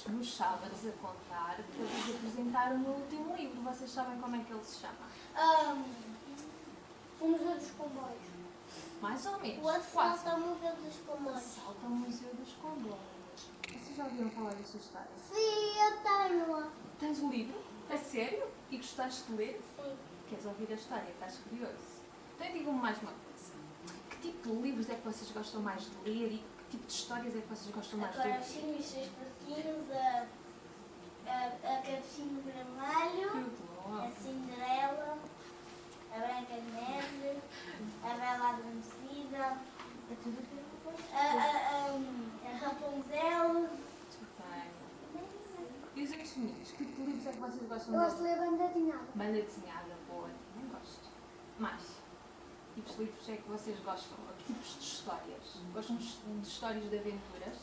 todos nos sábados a contar para vos apresentar o meu último livro. Vocês sabem como é que ele se chama? O Museu dos Comboios. Mais ou menos. O Assalto ao Museu dos Comboios. Assalto ao Museu dos Comboios. Vocês já ouviram falar desta história? Sim, eu tenho. Tens o livro? A sério? E gostaste de ler? Sim. Queres ouvir a história? Estás curioso? Então diga-me mais uma coisa. Que tipo de livros é que vocês gostam mais de ler e que tipo de histórias é que vocês gostam mais de Agora, ouvir? os 5 e 6 porquinhos, a Capuchinho Vermelho, Que bom! a Cinderela, a Branca de Neve, a Bela Adormecida, É tudo o que eu gosto. a Rapunzel. Bem. E os outros meninos? Que tipo de livros é que vocês gostam Eu de gosto de ler banda desenhada. Banda desenhada, boa. Não gosto. Mais? Que tipos de livros é que vocês gostam? Ou que tipos de histórias? Gostam de histórias de aventuras?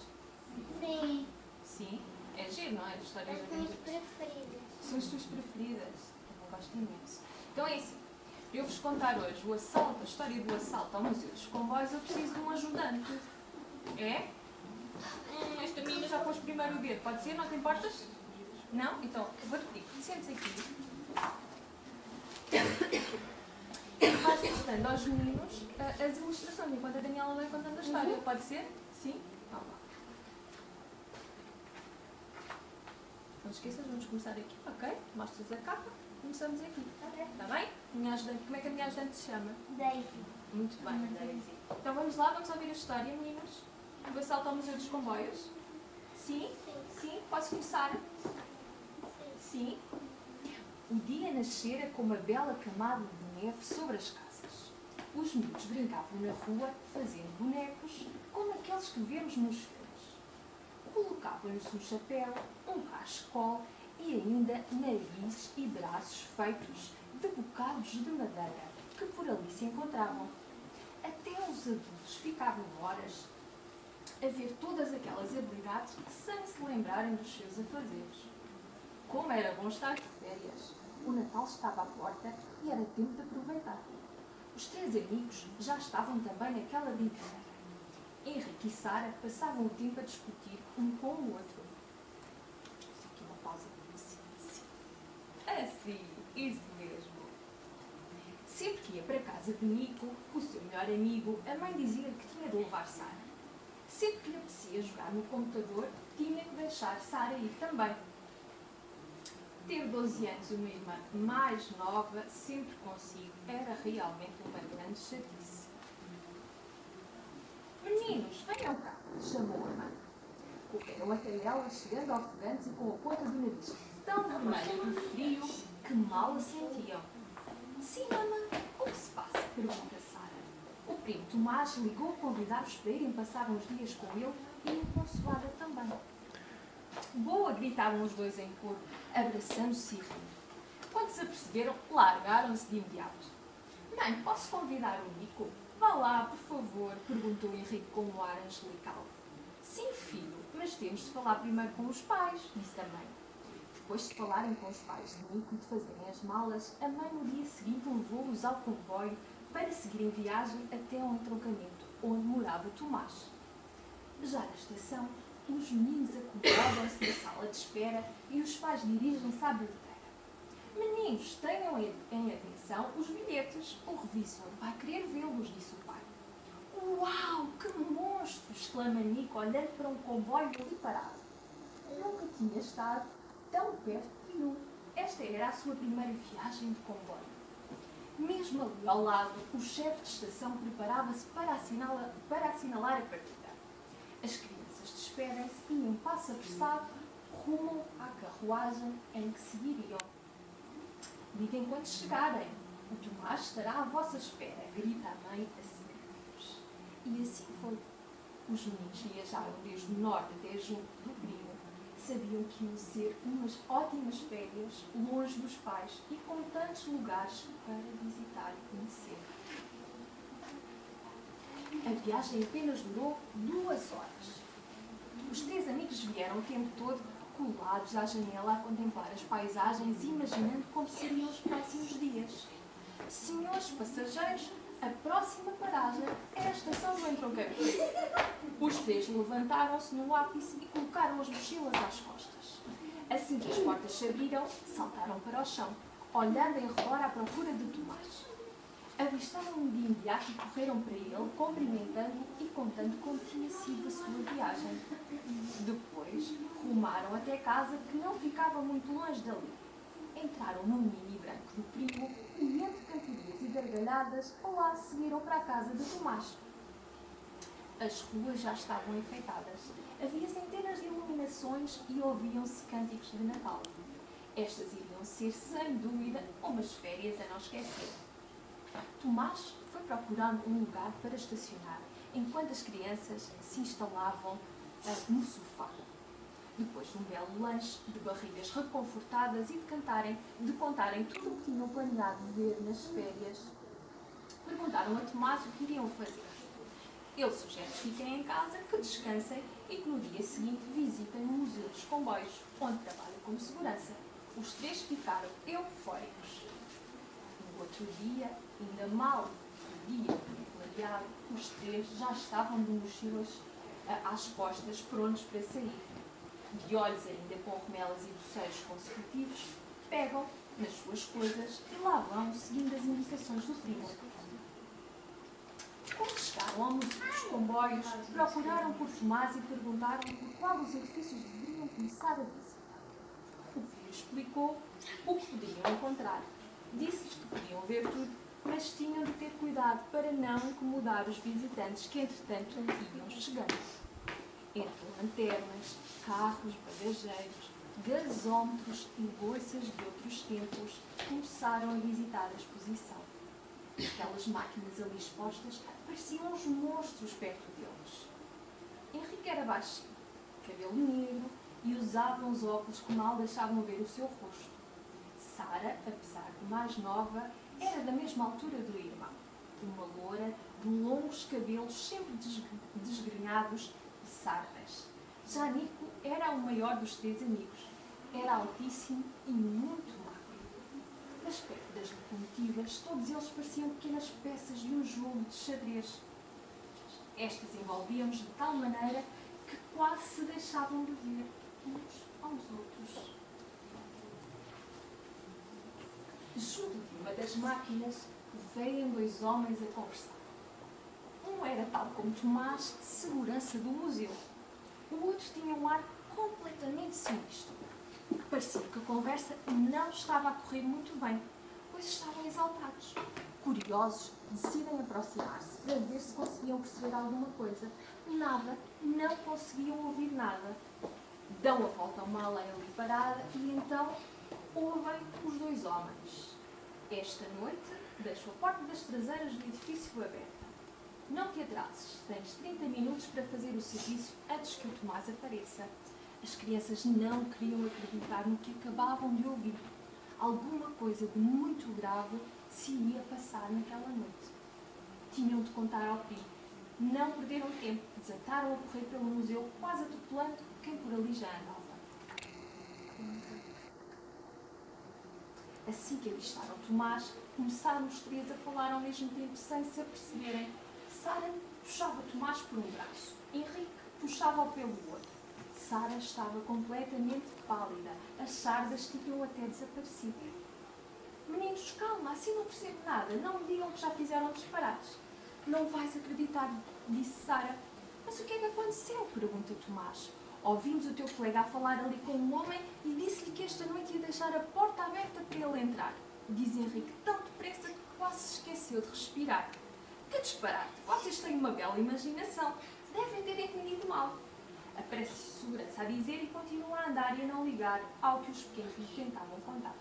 Sim. Sim? É giro, não é? Histórias de As minhas aventuras. preferidas. São as tuas preferidas. Eu gosto imenso. Então é assim. Eu vos contar hoje o assalto, a história do assalto ao Museu dos Comboios. Eu preciso de um ajudante. É? Esta menina já pôs primeiro o dedo. Pode ser? Não te importas? Não? Então, vou-te pedir que te sentes aqui. Vais mostrando aos meninos as ilustrações, enquanto a Daniela vai contando a história. Pode ser? Sim? Vamos lá. Não te esqueças, vamos começar aqui, ok? Mostras a capa, começamos aqui. Está bem? Minha ajudante, como é que a minha ajudante se chama? Daisy. Muito bem, Daisy. Então vamos lá, vamos ouvir a história, meninos. Do assalto ao Museu dos Comboios. Sim? Sim? Posso começar? Sim. O dia nascera com uma bela camada de neve sobre as casas. Os meninos brincavam na rua, fazendo bonecos, como aqueles que vemos nos filmes. Colocavam-lhes um chapéu, um cachecol e ainda nariz e braços feitos de bocados de madeira que por ali se encontravam. Até os adultos ficavam horas a ver todas aquelas habilidades sem se lembrarem dos seus afazeres. Como era bom estar de férias! O Natal estava à porta e era tempo de aproveitar. Os três amigos já estavam também naquela brincadeira. Henrique e Sara passavam o tempo a discutir um com o outro. Só aqui uma pausa. Assim, isso mesmo. Sempre que ia para a casa de Nico, o seu melhor amigo, a mãe dizia-lhe que tinha de levar Sara. Sempre que lhe apetecia jogar no computador, tinha que deixar Sara ir também. Ter 12 anos e uma irmã mais nova, sempre consigo, era realmente uma grande chatice. Meninos, venham cá, chamou a mãe. Correram até ela, chegando ofegantes e com a ponta do nariz tão vermelha do frio que mal a sentiam. Sim, mamãe, o que se passa? Pergunta Sara. O primo Tomás ligou a convidar-os para irem passar uns dias com ele e a consoada também. Boa! Gritavam os dois em coro, abraçando-se e rindo. Quando se aperceberam, largaram-se de imediato. Mãe, posso convidar o Nico? Vá lá, por favor, perguntou Henrique com um ar angelical. Sim, filho, mas temos de falar primeiro com os pais, disse a mãe. Depois de falarem com os pais de Nico e de fazerem as malas, a mãe no dia seguinte levou-os ao comboio para seguirem viagem até ao entroncamento, onde morava Tomás. Já na estação, os meninos acomodam-se na sala de espera e os pais dirigem-se à bilheteira. Meninos, tenham em atenção os bilhetes. O revisor vai querer vê-los, disse o pai. Uau, que monstro! Exclama Nico, olhando para um comboio ali parado. Nunca tinha estado tão perto de um. Esta era a sua primeira viagem de comboio. Mesmo ali ao lado, o chefe de estação preparava-se para assinalar a partida. As crianças despedem-se e, em passo apressado, rumam à carruagem em que seguiriam. Digam quando chegarem. O Tomás estará à vossa espera, grita a mãe a seguir-vos. E assim foi. Os meninos viajaram desde o norte até junto do primo. Sabiam que iam ser umas ótimas férias, longe dos pais e com tantos lugares para visitar e conhecer. A viagem apenas durou 2 horas. Os três amigos vieram o tempo todo colados à janela a contemplar as paisagens, imaginando como seriam os próximos dias. Senhores passageiros, A próxima paragem era a estação do Entroncamento. Os três levantaram-se no ápice e colocaram as mochilas às costas. Assim que as portas se abriram, saltaram para o chão, olhando em redor à procura de Tomás. Avistaram-no de imediato e correram para ele, cumprimentando-o e contando como tinha sido a sua viagem. Depois, rumaram até casa, que não ficava muito longe dali. Entraram no mini branco do primo e, entre cantorias e gargalhadas, lá seguiram para a casa de Tomás. As ruas já estavam enfeitadas. Havia centenas de iluminações e ouviam-se cânticos de Natal. Estas iriam ser, sem dúvida, umas férias a não esquecer. Tomás foi procurando um lugar para estacionar, enquanto as crianças se instalavam no sofá. Depois de um belo lanche, de barrigas reconfortadas e de contarem tudo o que tinham planeado ver nas férias, perguntaram a Tomás o que iriam fazer. Ele sugere que fiquem em casa, que descansem e que no dia seguinte visitem o Museu dos Comboios, onde trabalha como segurança. Os três ficaram eufóricos. No outro dia, ainda mal o dia clareado, os três já estavam de mochilas às costas, prontos para sair. De olhos ainda com remelas e bocejos consecutivos, pegam nas suas coisas e lá vão, seguindo as indicações do primo. Quando chegaram ao Museu dos Comboios, procuraram por Tomás e perguntaram por qual dos edifícios deveriam começar a visita. O filho explicou o que podiam encontrar. Disse-lhes que podiam ver tudo, mas tinham de ter cuidado para não incomodar os visitantes que, entretanto, iam chegando. Entre lanternas, carros, bagageiros, gasómetros e bolsas de outros tempos, começaram a visitar a exposição. Aquelas máquinas ali expostas pareciam uns monstros perto deles. Henrique era baixinho, cabelo negro e usava uns óculos que mal deixavam ver o seu rosto. Sara, apesar de mais nova, era da mesma altura do irmão. Uma loura de longos cabelos sempre desgrenhados e sardas. Já Nico era o maior dos três amigos. Era altíssimo e muito magro. No aspecto das locomotivas, todos eles pareciam pequenas peças de um jogo de xadrez. Estas envolviam-nos de tal maneira que quase se deixavam de ver uns aos outros. Junto de uma das máquinas, veem dois homens a conversar. Um era, tal como Tomás, segurança do museu. O outro tinha um ar completamente sinistro. Parecia que a conversa não estava a correr muito bem, pois estavam exaltados. Curiosos, decidem aproximar-se para ver se conseguiam perceber alguma coisa. Nada, não conseguiam ouvir nada. Dão a volta a uma além ali parada e então ouvem os dois homens. Esta noite deixo a porta das traseiras do edifício aberta. Não te atrases, tens 30 minutos para fazer o serviço antes que o Tomás apareça. As crianças não queriam acreditar no que acabavam de ouvir. Alguma coisa de muito grave se ia passar naquela noite. Tinham de contar ao primo. Não perderam tempo, desataram a correr pelo museu, quase atropelando quem por ali já andava. Assim que avistaram Tomás, começaram os três a falar ao mesmo tempo sem se aperceberem. Sara puxava Tomás por um braço, Henrique puxava-o pelo outro. Sara estava completamente pálida, as sardas tinham até desaparecido. Meninos, calma, assim não percebo nada, não me digam que já fizeram disparates. Não vais acreditar, disse Sara. Mas o que é que aconteceu? Pergunta Tomás. Ouvimos o teu colega a falar ali com um homem e disse-lhe que esta noite ia deixar a porta aberta para ele entrar. Diz Henrique tão depressa que quase se esqueceu de respirar. Que disparate! Vocês têm uma bela imaginação. Devem ter entendido mal. Aparece a segurança a dizer e continua a andar e a não ligar ao que os pequenos lhe tentavam contar.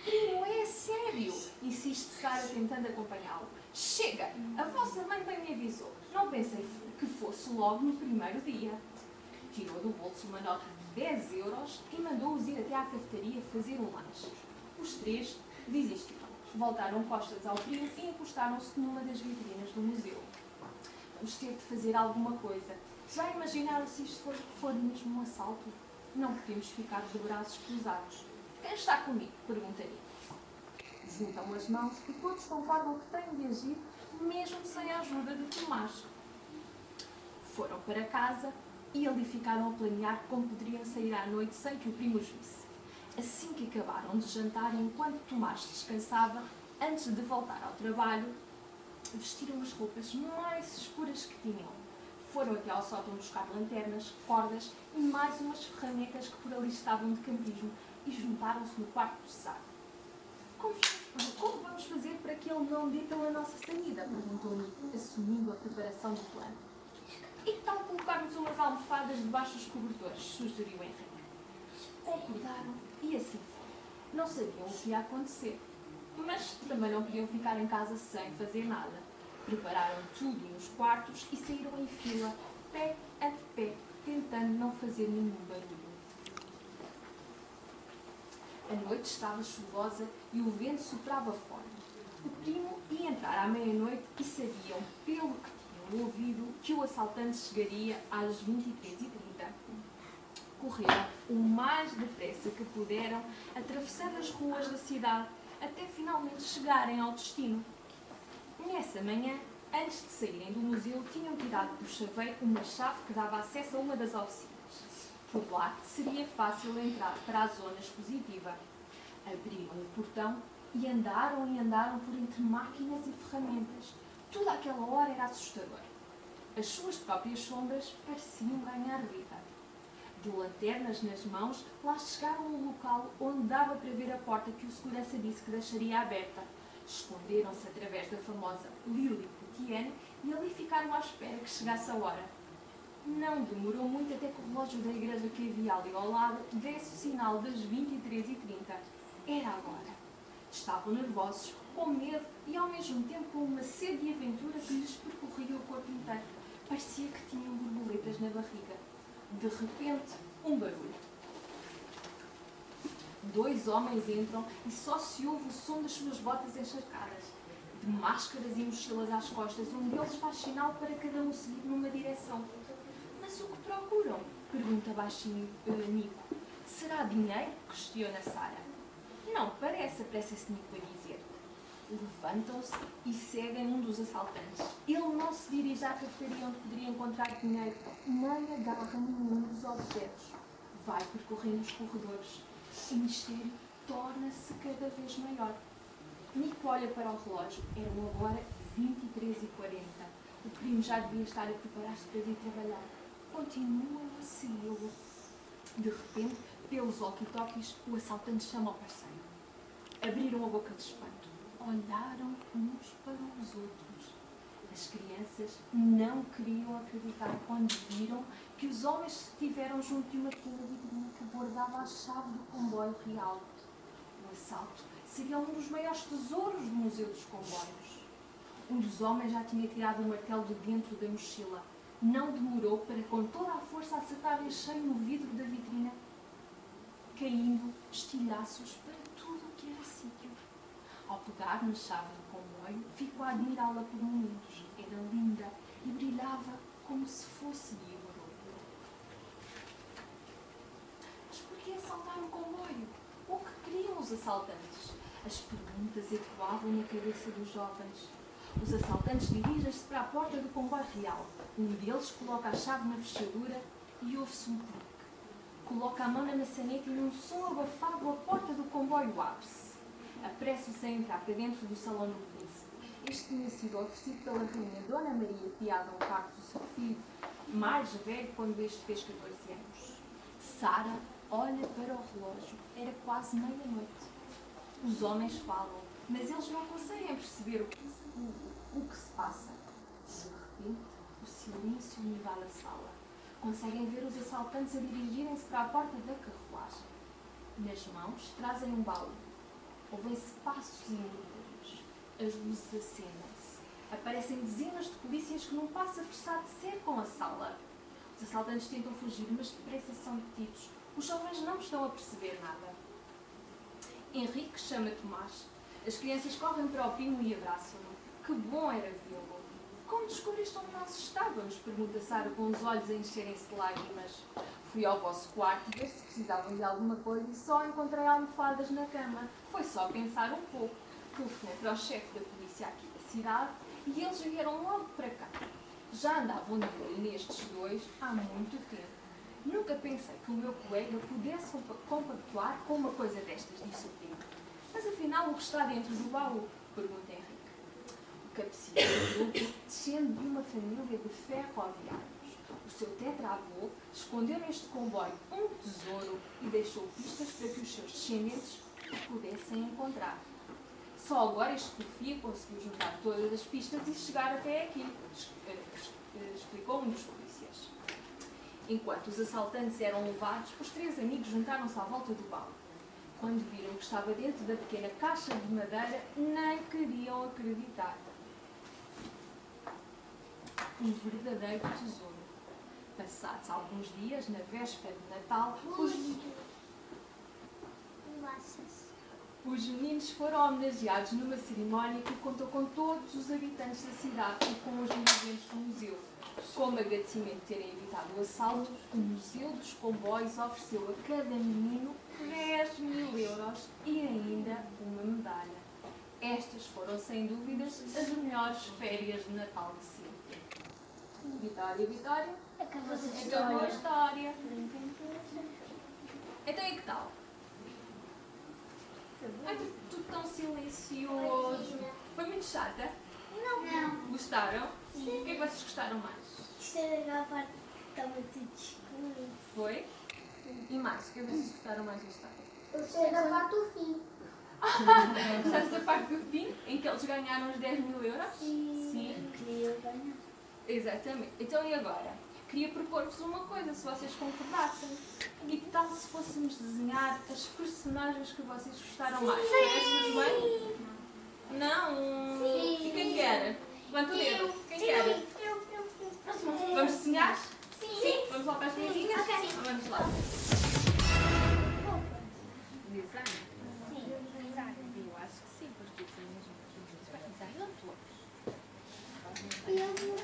Primo, é sério! Insiste Sara tentando acompanhá-lo. Chega! A vossa mãe bem me avisou. Não pensei que fosse logo no primeiro dia. Tirou do bolso uma nota de 10 euros e mandou-os ir até à cafetaria fazer um lanche. Os três desistiram. Voltaram costas ao primo e encostaram-se numa das vitrinas do museu. Vamos ter de fazer alguma coisa. Já imaginaram se isto for mesmo um assalto? Não podemos ficar de braços cruzados. Quem está comigo? Pergunta Nico. Juntam as mãos e todos concordam que têm de agir mesmo sem a ajuda de Tomás. Foram para casa e ali ficaram a planear como poderiam sair à noite sem que o primo os visse. Assim que acabaram de jantar, enquanto Tomás descansava, antes de voltar ao trabalho, vestiram as roupas mais escuras que tinham. Foram até ao sótão buscar lanternas, cordas e mais umas ferramentas que por ali estavam de campismo e juntaram-se no quarto do Sara. Como vamos fazer para que ele não dê pela nossa saída? Perguntou Nico, assumindo a preparação do plano. E que tal colocarmos umas almofadas debaixo dos cobertores? Sugeriu Henrique. Concordaram e assim foi. Não sabiam o que ia acontecer, mas também não podiam ficar em casa sem fazer nada. Prepararam tudo nos quartos e saíram em fila, pé a pé, tentando não fazer nenhum barulho. A noite estava chuvosa e o vento soprava fora. O primo ia entrar à meia-noite e sabiam, pelo que tinham ouvido, que o assaltante chegaria às 23h30. Correram o mais depressa que puderam, atravessando as ruas da cidade, até finalmente chegarem ao destino. Nessa manhã, antes de saírem do museu, tinham tirado do chaveiro uma chave que dava acesso a uma das oficinas. Por lá seria fácil entrar para a zona expositiva. Abriram o portão e andaram por entre máquinas e ferramentas. Tudo àquela hora era assustador. As suas próprias sombras pareciam ganhar vida. De lanternas nas mãos, lá chegaram ao local onde dava para ver a porta que o segurança disse que deixaria aberta. Esconderam-se através da famosa Lily Potienne e ali ficaram à espera que chegasse a hora. Não demorou muito até que o relógio da igreja que havia ali ao lado desse o sinal das 23h30. Era agora. Estavam nervosos, com medo e ao mesmo tempo com uma sede de aventura que lhes percorria o corpo inteiro. Parecia que tinham borboletas na barriga. De repente, um barulho. 2 homens entram e só se ouve o som das suas botas encharcadas. De máscaras e mochilas às costas, um deles faz sinal para cada um seguir numa direção. Mas o que procuram? Pergunta baixinho Nico. Será dinheiro? Questiona Sara. Não parece, apressa-se Nico a dizer. Levantam-se e seguem um dos assaltantes. Ele não se dirige à cafetaria onde poderia encontrar dinheiro, nem agarra nenhum dos objetos. Vai percorrendo os corredores. O mistério torna-se cada vez maior. Nico olha para o relógio. Eram agora 23h40. O primo já devia estar a preparar-se para ir trabalhar. Continuam a segui-lo. De repente, pelos walkie-talkies, o assaltante chama ao parceiro. Abriram a boca de espanto. Olharam uns para os outros. As crianças não queriam acreditar quando viram que os homens estiveram junto de uma pequena vitrine que bordava a chave do comboio real. O assalto seria um dos maiores tesouros do Museu dos Comboios. Um dos homens já tinha tirado o martelo de dentro da mochila. Não demorou para, com toda a força, acertar em cheio no vidro da vitrina, caindo estilhaços para tudo o que era sítio. Ao pegar na chave do comboio, ficou a admirá-la por momentos. Era linda e brilhava como se fosse de ouro. Mas por que assaltar o comboio? O que queriam os assaltantes? As perguntas ecoavam na cabeça dos jovens. Os assaltantes dirigem-se para a porta do comboio real. Um deles coloca a chave na fechadura e ouve-se um clique. Coloca a mão na maçaneta e num som abafado a porta do comboio abre-se. Apressa-se a entrar para dentro do salão do príncipe. Este tinha sido oferecido pela rainha Dona Maria Pia Dom Carlos, o seu filho mais velho, quando este fez 14 anos. Sara olha para o relógio. Era quase meia-noite. Os homens falam, mas eles não conseguem perceber o que se passa. De repente, o silêncio invade a sala. Conseguem ver os assaltantes a dirigirem-se para a porta da carruagem. Nas mãos trazem um baú. Ouvem-se passos inúteis. As luzes acendem-se. Aparecem dezenas de polícias que num passo apressado cercam a sala. Os assaltantes tentam fugir, mas depressa são detidos. Os jovens não estão a perceber nada. Henrique chama Tomás. As crianças correm para o primo e abraçam-no. Que bom era vê-lo. Como descobriste onde nós estávamos? Pergunta Sara com os olhos a encherem-se de lágrimas. Fui ao vosso quarto ver se precisavam de alguma coisa e só encontrei almofadas na cama. Foi só pensar um pouco. Telefonei para o chefe da polícia aqui da cidade E eles vieram logo para cá. Já andavam de olho nestes dois há muito tempo. Nunca pensei que o meu colega pudesse compactuar com uma coisa destas, disse o primo. Mas afinal, o que está dentro do baú? Pergunta Henrique. O cabecilha do grupo descende de uma família de ferroviários. O seu tetravô escondeu neste comboio um tesouro e deixou pistas para que os seus descendentes o pudessem encontrar. Só agora este Sofia conseguiu juntar todas as pistas e chegar até aqui, explicou um dos polícias. Enquanto os assaltantes eram levados, os três amigos juntaram-se à volta do baú. Quando viram que estava dentro da pequena caixa de madeira, nem queriam acreditar. Um verdadeiro tesouro. Passados alguns dias, na véspera de Natal, os meninos foram homenageados numa cerimónia que contou com todos os habitantes da cidade e com os dirigentes do museu. Como agradecimento de terem evitado o assalto, o Museu dos Comboios ofereceu a cada menino 10.000 euros e ainda uma medalha. Estas foram, sem dúvidas, as melhores férias de Natal de sempre. Vitória, Vitória. Acabou Acabou a história. Então e que tal? Ai, tudo tão silencioso. Foi muito chata? Não. Gostaram? Sim. O que é que vocês gostaram mais? Gostei daquela parte que estava tudo escuro. Foi? E mais? O que é que vocês gostaram mais da história? Eu gostei da parte do fim. Gostaste da parte do fim, em que eles ganharam os 10.000 euros? Sim. Queria ganhar. Exatamente. Então e agora? Queria propor-vos uma coisa, se vocês concordassem. E que tal se fôssemos desenhar as personagens que vocês gostaram mais? Parece-vos bem? Não? Sim. E quem quer? Levanta o dedo. Quem quer? Eu. Vamos desenhar? Sim. Vamos lá para as mesinhas? Ok. Vamos lá. Design? Sim. Eu acho que sim, porque desenhos vai design não todos. Eu vou